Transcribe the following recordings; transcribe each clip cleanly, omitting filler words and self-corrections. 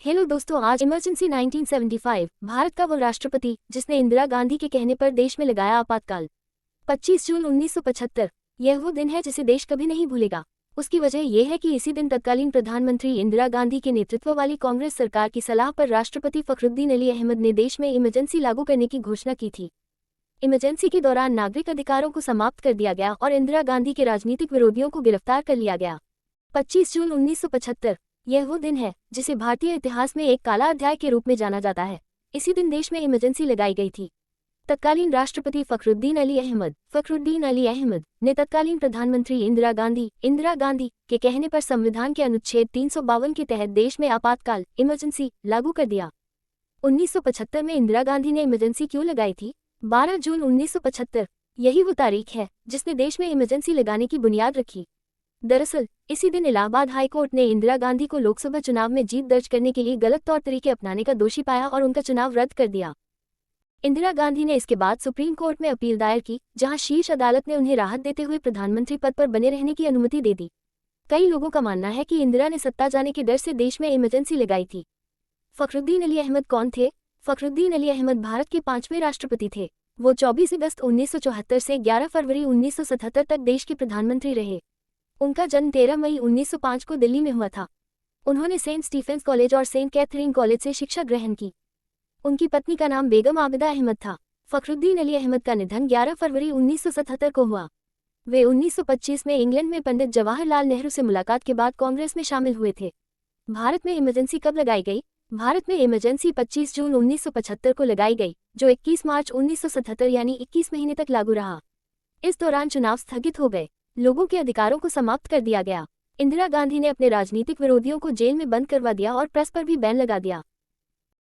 Hello दोस्तों, आज emergency 1975 Bharat का वो राष्ट्रपति जिसने इंदिरा गांधी के कहने पर देश में लगाया आपातकाल। 25 जून 1975 यह वो दिन है जिसे देश कभी नहीं भूलेगा। उसकी वजह यह है कि इसी दिन तत्कालीन प्रधानमंत्री इंदिरा गांधी के नेतृत्व वाली कांग्रेस सरकार की सलाह पर राष्ट्रपति फखरुद्दीन अली अहमद ने देश में इमरजेंसी लागू करने की घोषणा की थी। इमरजेंसी के दौरान नागरिक अधिकारों को समाप्त कर दिया गया और इंदिरा गांधी के राजनीतिक विरोधियों को गिरफ्तार कर लिया गया। 25 जून 1975 यह वो दिन है जिसे भारतीय इतिहास में एक काला अध्याय के रूप में जाना जाता है। इसी दिन देश में इमरजेंसी लगाई गई थी। तत्कालीन राष्ट्रपति फखरुद्दीन अली अहमद ने तत्कालीन प्रधानमंत्री इंदिरा गांधी के कहने पर संविधान के अनुच्छेद 352 के तहत देश में आपातकाल इमरजेंसी लागू कर दिया। 1975 में इंदिरा गांधी ने इमरजेंसी क्यों लगाई थी? 12 जून 1975 यही वो तारीख है जिसने देश में इमरजेंसी लगाने की बुनियाद रखी। दरअसल इसी दिन इलाहाबाद हाई कोर्ट ने इंदिरा गांधी को लोकसभा चुनाव में जीत दर्ज करने के लिए गलत तौर तरीके अपनाने का दोषी पाया और उनका चुनाव रद्द कर दिया। इंदिरा गांधी ने इसके बाद सुप्रीम कोर्ट में अपील दायर की, जहां शीर्ष अदालत ने उन्हें राहत देते हुए प्रधानमंत्री पद पर बने रहने की अनुमति दे दी। कई लोगों का मानना है कि इंदिरा ने सत्ता जाने के डर से देश में इमरजेंसी लगाई थी। फखरुद्दीन अली अहमद कौन थे? फखरुद्दीन अली अहमद भारत के 5वें राष्ट्रपति थे। वो 24 अगस्त 1974 से 11 फरवरी 1977 तक देश के प्रधानमंत्री रहे। उनका जन्म 13 मई 1905 को दिल्ली में हुआ था। उन्होंने सेंट स्टीफेंस कॉलेज और सेंट कैथरीन कॉलेज से शिक्षा ग्रहण की। उनकी पत्नी का नाम बेगम आबिदा अहमद था। फखरुद्दीन अली अहमद का निधन 11 फरवरी 1977 को हुआ। वे 1925 में इंग्लैंड में पंडित जवाहरलाल नेहरू से मुलाकात के बाद कांग्रेस में शामिल हुए थे। भारत में इमरजेंसी कब लगाई गई? भारत में इमरजेंसी 25 जून 1975 को लगाई गई, जो 21 मार्च 1977 यानी 21 महीने तक लागू रहा। इस दौरान चुनाव स्थगित हो गए, लोगों के अधिकारों को समाप्त कर दिया गया। इंदिरा गांधी ने अपने राजनीतिक विरोधियों को जेल में बंद करवा दिया और प्रेस पर भी बैन लगा दिया।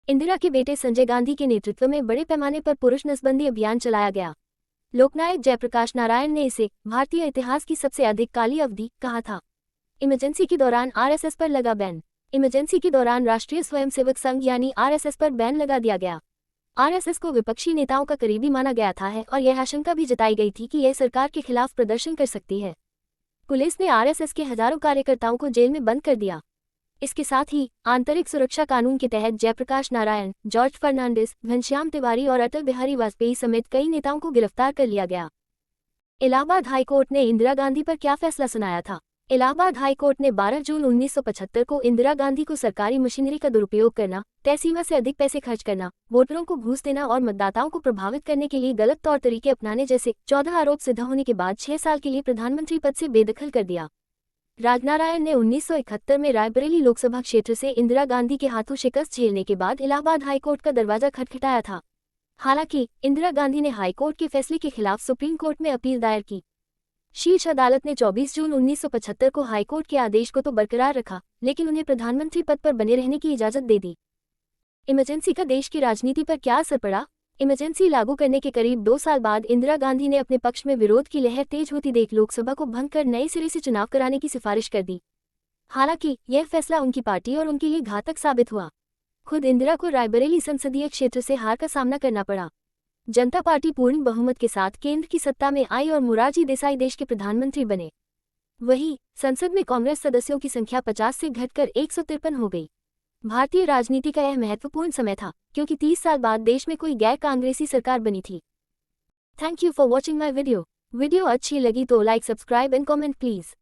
इंदिरा के बेटे संजय गांधी के नेतृत्व में बड़े पैमाने पर पुरुष नसबंदी अभियान चलाया गया। लोकनायक जयप्रकाश नारायण ने इसे भारतीय इतिहास की सबसे अधिक काली अवधि कहा था। इमरजेंसी के दौरान आरएसएस पर लगा बैन। इमरजेंसी के दौरान राष्ट्रीय स्वयंसेवक संघ यानी आरएसएस पर बैन लगा दिया गया। आरएसएस को विपक्षी नेताओं का करीबी माना गया था और यह आशंका भी जताई गई थी कि यह सरकार के खिलाफ प्रदर्शन कर सकती है। पुलिस ने आरएसएस के हजारों कार्यकर्ताओं को जेल में बंद कर दिया। इसके साथ ही आंतरिक सुरक्षा कानून के तहत जयप्रकाश नारायण, जॉर्ज फर्नांडिस, घनश्याम तिवारी और अटल बिहारी वाजपेयी समेत कई नेताओं को गिरफ्तार कर लिया गया। इलाहाबाद हाई कोर्ट ने इंदिरा गांधी पर क्या फैसला सुनाया था? इलाहाबाद हाई कोर्ट ने 12 जून 1975 को इंदिरा गांधी को सरकारी मशीनरी का दुरुपयोग करना, तय सीमा से अधिक पैसे खर्च करना, वोटरों को घूस देना और मतदाताओं को प्रभावित करने के लिए गलत तौर तरीके अपनाने जैसे 14 आरोप सिद्ध होने के बाद 6 साल के लिए प्रधानमंत्री पद से बेदखल कर दिया। राजनारायण ने 1971 में रायबरेली लोकसभा क्षेत्र से इंदिरा गांधी के हाथों शिकस्त झेलने के बाद इलाहाबाद हाईकोर्ट का दरवाजा खटखटाया था। हालांकि इंदिरा गांधी ने हाईकोर्ट के फैसले के खिलाफ सुप्रीम कोर्ट में अपील दायर की। शीर्ष अदालत ने 24 जून 1975 को हाईकोर्ट के आदेश को तो बरकरार रखा, लेकिन उन्हें प्रधानमंत्री पद पर बने रहने की इजाजत दे दी। इमरजेंसी का देश की राजनीति पर क्या असर पड़ा? इमरजेंसी लागू करने के करीब 2 साल बाद इंदिरा गांधी ने अपने पक्ष में विरोध की लहर तेज होती देख लोकसभा को भंग कर नए सिरे से चुनाव कराने की सिफारिश कर दी। हालांकि यह फैसला उनकी पार्टी और उनके लिए घातक साबित हुआ। खुद इंदिरा को रायबरेली संसदीय क्षेत्र से हार का सामना करना पड़ा। जनता पार्टी पूर्ण बहुमत के साथ केंद्र की सत्ता में आई और मोरारजी देसाई देश के प्रधानमंत्री बने। वहीं संसद में कांग्रेस सदस्यों की संख्या 50 से घटकर 153 हो गई। भारतीय राजनीति का यह महत्वपूर्ण समय था, क्योंकि 30 साल बाद देश में कोई गैर कांग्रेसी सरकार बनी थी। Thank you for watching my video अच्छी लगी तो like, subscribe and comment please.